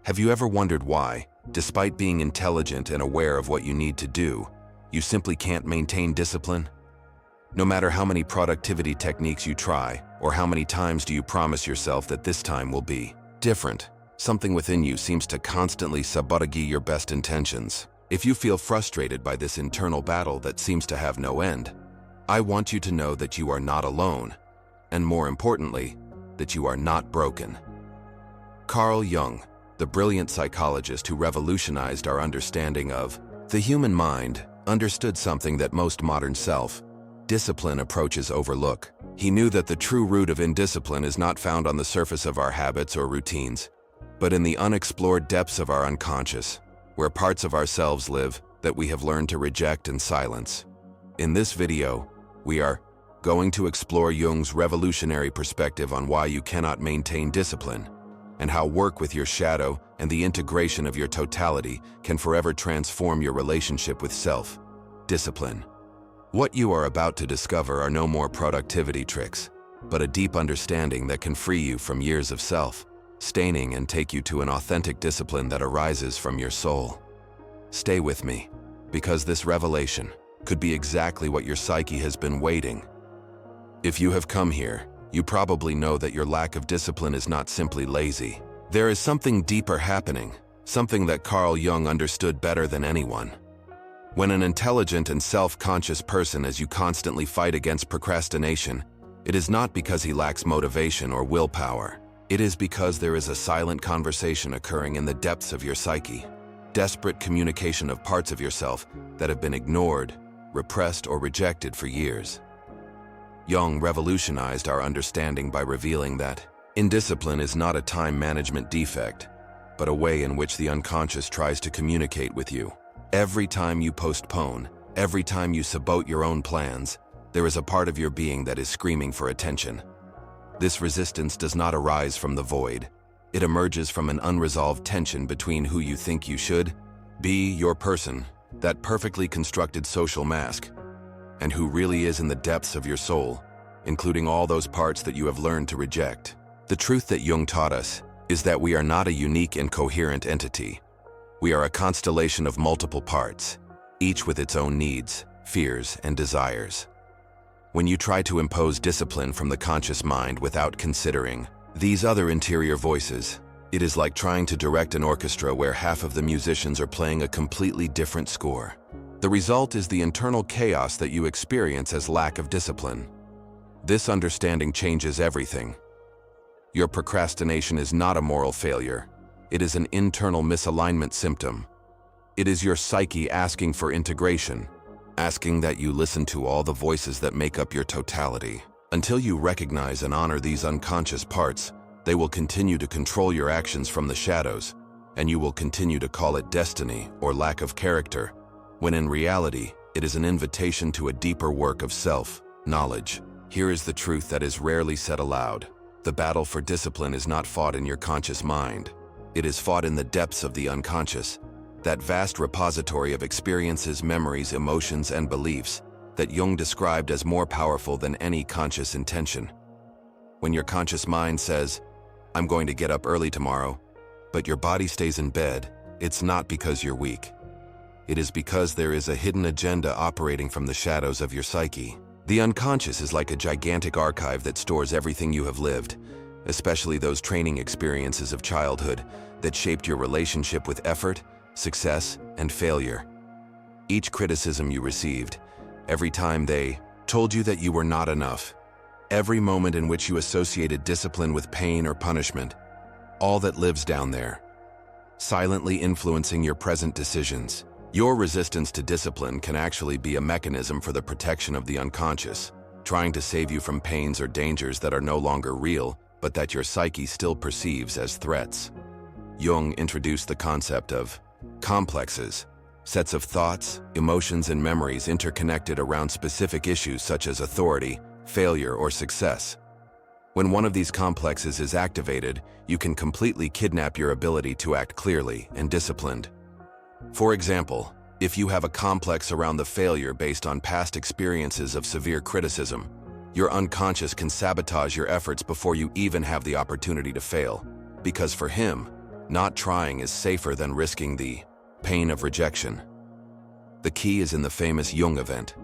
Have you ever wondered why, despite being intelligent and aware of what you need to do, you simply can't maintain discipline? No matter how many productivity techniques you try, or how many times do you promise yourself that this time will be different, something within you seems to constantly sabotage your best intentions. If you feel frustrated by this internal battle that seems to have no end, I want you to know that you are not alone, and more importantly, that you are not broken. Carl Jung, the brilliant psychologist who revolutionized our understanding of the human mind, understood something that most modern self-discipline approaches overlook. He knew that the true root of indiscipline is not found on the surface of our habits or routines, but in the unexplored depths of our unconscious, where parts of ourselves live that we have learned to reject and silence. In this video, we are going to explore Jung's revolutionary perspective on why you cannot maintain discipline, and how work with your shadow and the integration of your totality can forever transform your relationship with self-discipline. What you are about to discover are no more productivity tricks, but a deep understanding that can free you from years of self-staining and take you to an authentic discipline that arises from your soul. Stay with me, because this revelation could be exactly what your psyche has been waiting. If you have come here, you probably know that your lack of discipline is not simply lazy. There is something deeper happening, something that Carl Jung understood better than anyone. When an intelligent and self-conscious person as you constantly fight against procrastination, it is not because he lacks motivation or willpower. It is because there is a silent conversation occurring in the depths of your psyche, desperate communication of parts of yourself that have been ignored, repressed, or rejected for years. Jung revolutionized our understanding by revealing that indiscipline is not a time management defect, but a way in which the unconscious tries to communicate with you. Every time you postpone, every time you sabote your own plans, there is a part of your being that is screaming for attention. This resistance does not arise from the void. It emerges from an unresolved tension between who you think you should be, your person, that perfectly constructed social mask, and who really is in the depths of your soul, including all those parts that you have learned to reject. The truth that Jung taught us is that we are not a unique and coherent entity. We are a constellation of multiple parts, each with its own needs, fears, and desires. When you try to impose discipline from the conscious mind without considering these other interior voices, it is like trying to direct an orchestra where half of the musicians are playing a completely different score. The result is the internal chaos that you experience as lack of discipline. This understanding changes everything. Your procrastination is not a moral failure. It is an internal misalignment symptom. It is your psyche asking for integration, asking that you listen to all the voices that make up your totality. Until you recognize and honor these unconscious parts, they will continue to control your actions from the shadows, and you will continue to call it destiny or lack of character, when in reality, it is an invitation to a deeper work of self-knowledge. Here is the truth that is rarely said aloud. The battle for discipline is not fought in your conscious mind. It is fought in the depths of the unconscious, that vast repository of experiences, memories, emotions, and beliefs that Jung described as more powerful than any conscious intention. When your conscious mind says, "I'm going to get up early tomorrow," but your body stays in bed, it's not because you're weak. It is because there is a hidden agenda operating from the shadows of your psyche. The unconscious is like a gigantic archive that stores everything you have lived, especially those training experiences of childhood that shaped your relationship with effort, success, and failure. Each criticism you received, every time they told you that you were not enough, every moment in which you associated discipline with pain or punishment, all that lives down there, silently influencing your present decisions. Your resistance to discipline can actually be a mechanism for the protection of the unconscious, trying to save you from pains or dangers that are no longer real, but that your psyche still perceives as threats. Jung introduced the concept of complexes, sets of thoughts, emotions, and memories interconnected around specific issues such as authority, failure, or success. When one of these complexes is activated, you can completely kidnap your ability to act clearly and disciplined. For example, if you have a complex around the failure based on past experiences of severe criticism, your unconscious can sabotage your efforts before you even have the opportunity to fail. Because for him, Not trying is safer than risking the pain of rejection. The key is in the famous Jung event.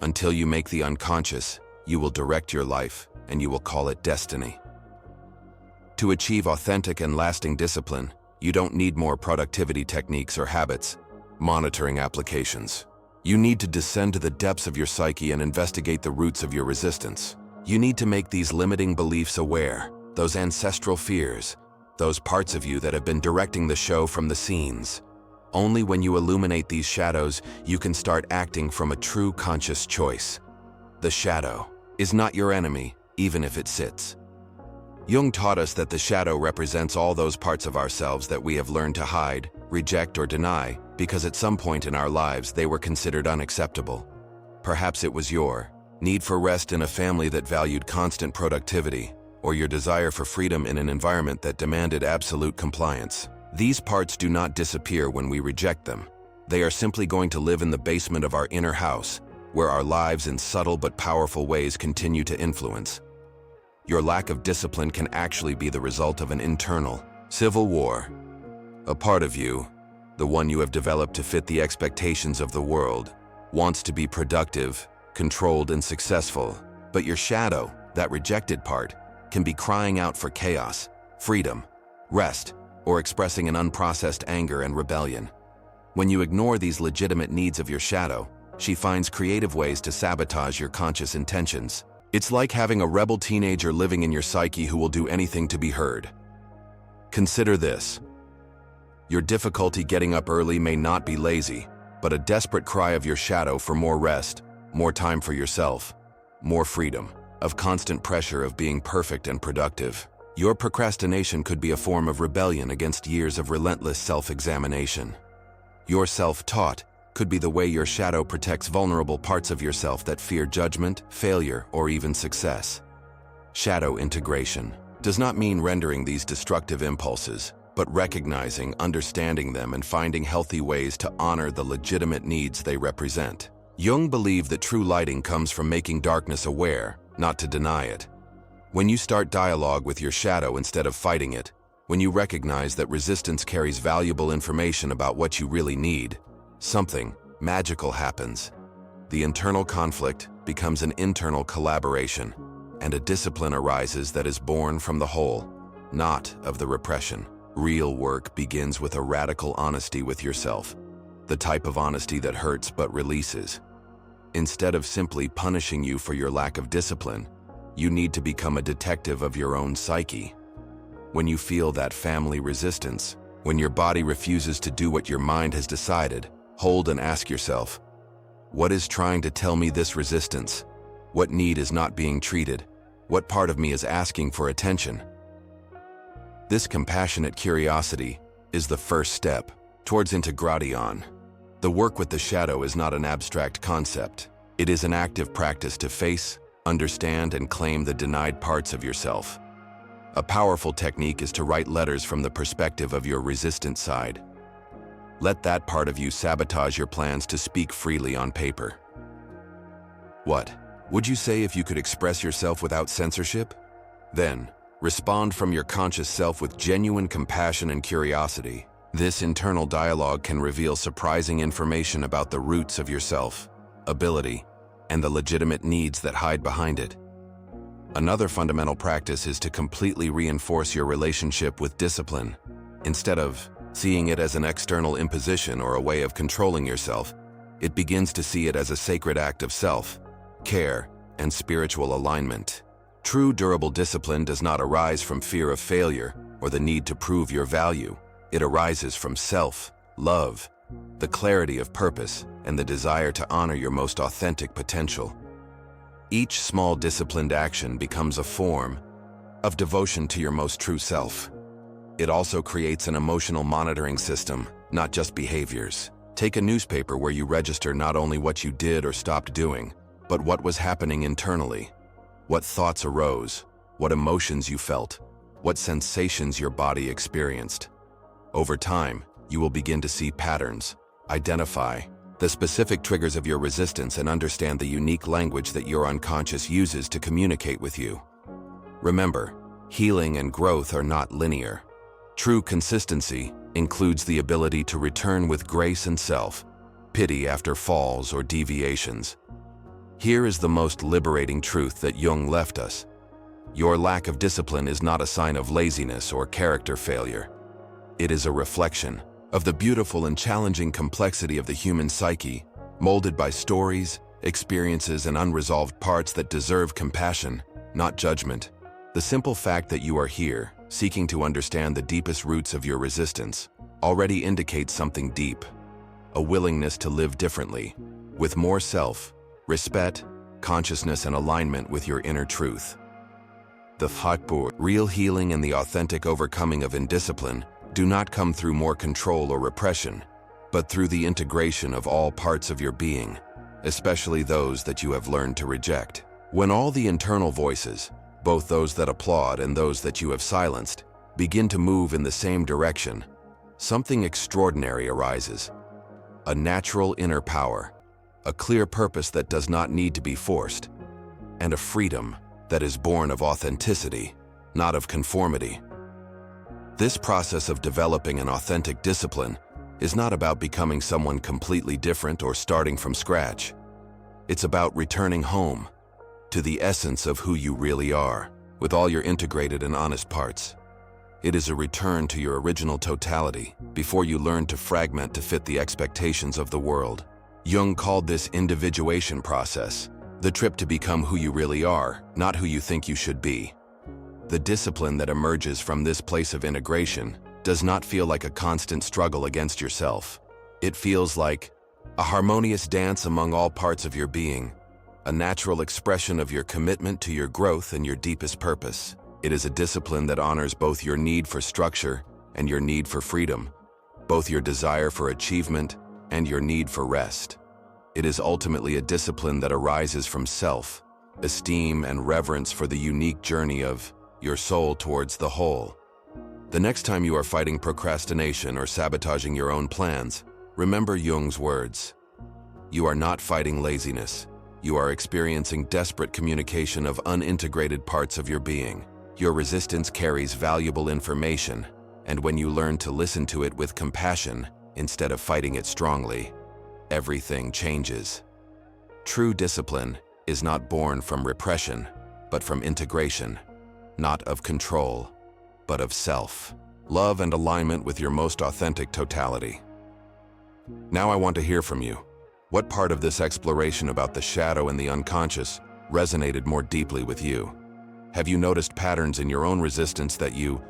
Until you make the unconscious, you will direct your life, and you will call it destiny. To achieve authentic and lasting discipline, you don't need more productivity techniques or habits, monitoring applications. You need to descend to the depths of your psyche and investigate the roots of your resistance. You need to make these limiting beliefs aware, those ancestral fears, those parts of you that have been directing the show from the scenes. Only when you illuminate these shadows, you can start acting from a true conscious choice. The shadow is not your enemy, even if it sits. Jung taught us that the shadow represents all those parts of ourselves that we have learned to hide, reject, or deny because at some point in our lives they were considered unacceptable. Perhaps it was your need for rest in a family that valued constant productivity, or your desire for freedom in an environment that demanded absolute compliance. These parts do not disappear when we reject them. They are simply going to live in the basement of our inner house, where our lives in subtle but powerful ways continue to influence. Your lack of discipline can actually be the result of an internal civil war. A part of you, the one you have developed to fit the expectations of the world, wants to be productive, controlled, and successful. But your shadow, that rejected part, can be crying out for chaos, freedom, rest, or expressing an unprocessed anger and rebellion. When you ignore these legitimate needs of your shadow, she finds creative ways to sabotage your conscious intentions. It's like having a rebel teenager living in your psyche who will do anything to be heard. Consider this. Your difficulty getting up early may not be lazy, but a desperate cry of your shadow for more rest, more time for yourself, more freedom, of constant pressure of being perfect and productive. Your procrastination could be a form of rebellion against years of relentless self-examination. Your self-taught could be the way your shadow protects vulnerable parts of yourself that fear judgment, failure, or even success. Shadow integration does not mean rendering these destructive impulses, but recognizing, understanding them, and finding healthy ways to honor the legitimate needs they represent. Jung believed that true lighting comes from making darkness aware, not to deny it. When you start dialogue with your shadow instead of fighting it, when you recognize that resistance carries valuable information about what you really need, something magical happens. The internal conflict becomes an internal collaboration, and a discipline arises that is born from the whole, not of the repression. Real work begins with a radical honesty with yourself, the type of honesty that hurts but releases. Instead of simply punishing you for your lack of discipline, you need to become a detective of your own psyche. When you feel that family resistance, when your body refuses to do what your mind has decided, hold and ask yourself, what is trying to tell me this resistance? What need is not being treated? What part of me is asking for attention? This compassionate curiosity is the first step towards integration. The work with the shadow is not an abstract concept. It is an active practice to face, understand, and claim the denied parts of yourself. A powerful technique is to write letters from the perspective of your resistant side. Let that part of you sabotage your plans to speak freely on paper. What would you say if you could express yourself without censorship? Then, respond from your conscious self with genuine compassion and curiosity. This internal dialogue can reveal surprising information about the roots of yourself, ability, and the legitimate needs that hide behind it. Another fundamental practice is to completely reinforce your relationship with discipline. Instead of seeing it as an external imposition or a way of controlling yourself, it begins to see it as a sacred act of self-care and spiritual alignment. True durable discipline does not arise from fear of failure or the need to prove your value. It arises from self-love, the clarity of purpose, and the desire to honor your most authentic potential. Each small disciplined action becomes a form of devotion to your most true self. It also creates an emotional monitoring system, not just behaviors. Take a newspaper where you register not only what you did or stopped doing, but what was happening internally. What thoughts arose, what emotions you felt, what sensations your body experienced. Over time, you will begin to see patterns, identify the specific triggers of your resistance, and understand the unique language that your unconscious uses to communicate with you. Remember, healing and growth are not linear. True consistency includes the ability to return with grace and self-pity after falls or deviations. Here is the most liberating truth that Jung left us. Your lack of discipline is not a sign of laziness or character failure. It is a reflection of the beautiful and challenging complexity of the human psyche, molded by stories, experiences, and unresolved parts that deserve compassion, not judgment. The simple fact that you are here, seeking to understand the deepest roots of your resistance, already indicates something deep, a willingness to live differently, with more self-respect, consciousness, and alignment with your inner truth. The real healing and the authentic overcoming of indiscipline do not come through more control or repression, but through the integration of all parts of your being, especially those that you have learned to reject. When all the internal voices, both those that applaud and those that you have silenced, begin to move in the same direction, something extraordinary arises. A natural inner power, a clear purpose that does not need to be forced, and a freedom that is born of authenticity, not of conformity. This process of developing an authentic discipline is not about becoming someone completely different or starting from scratch. It's about returning home to the essence of who you really are, with all your integrated and honest parts. It is a return to your original totality before you learn to fragment to fit the expectations of the world. Jung called this individuation process, the trip to become who you really are, not who you think you should be. The discipline that emerges from this place of integration does not feel like a constant struggle against yourself. It feels like a harmonious dance among all parts of your being, a natural expression of your commitment to your growth and your deepest purpose. It is a discipline that honors both your need for structure and your need for freedom, both your desire for achievement and your need for rest. It is ultimately a discipline that arises from self-esteem and reverence for the unique journey of your soul towards the whole. The next time you are fighting procrastination or sabotaging your own plans, remember Jung's words. You are not fighting laziness. You are experiencing desperate communication of unintegrated parts of your being. Your resistance carries valuable information, and when you learn to listen to it with compassion instead of fighting it strongly, everything changes. True discipline is not born from repression, but from integration, not of control, but of self, love, and alignment with your most authentic totality. Now I want to hear from you. What part of this exploration about the shadow and the unconscious resonated more deeply with you? Have you noticed patterns in your own resistance that you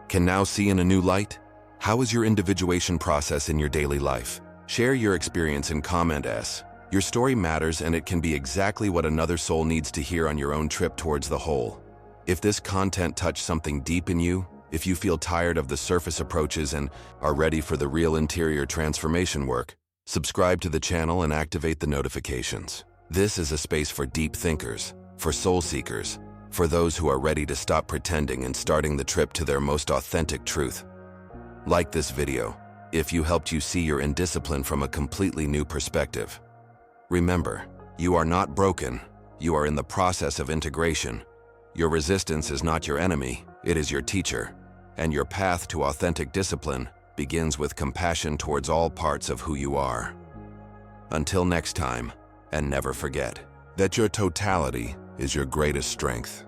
can now see in a new light? How is your individuation process in your daily life? Share your experience in comment S. Your story matters, and it can be exactly what another soul needs to hear on your own trip towards the whole. If this content touched something deep in you, if you feel tired of the surface approaches and are ready for the real interior transformation work, subscribe to the channel and activate the notifications. This is a space for deep thinkers, for soul seekers, for those who are ready to stop pretending and starting the trip to their most authentic truth. Like this video if you helped you see your indiscipline from a completely new perspective. Remember, you are not broken. You are in the process of integration. Your resistance is not your enemy, it is your teacher. And your path to authentic discipline begins with compassion towards all parts of who you are. Until next time, and never forget that your totality is your greatest strength.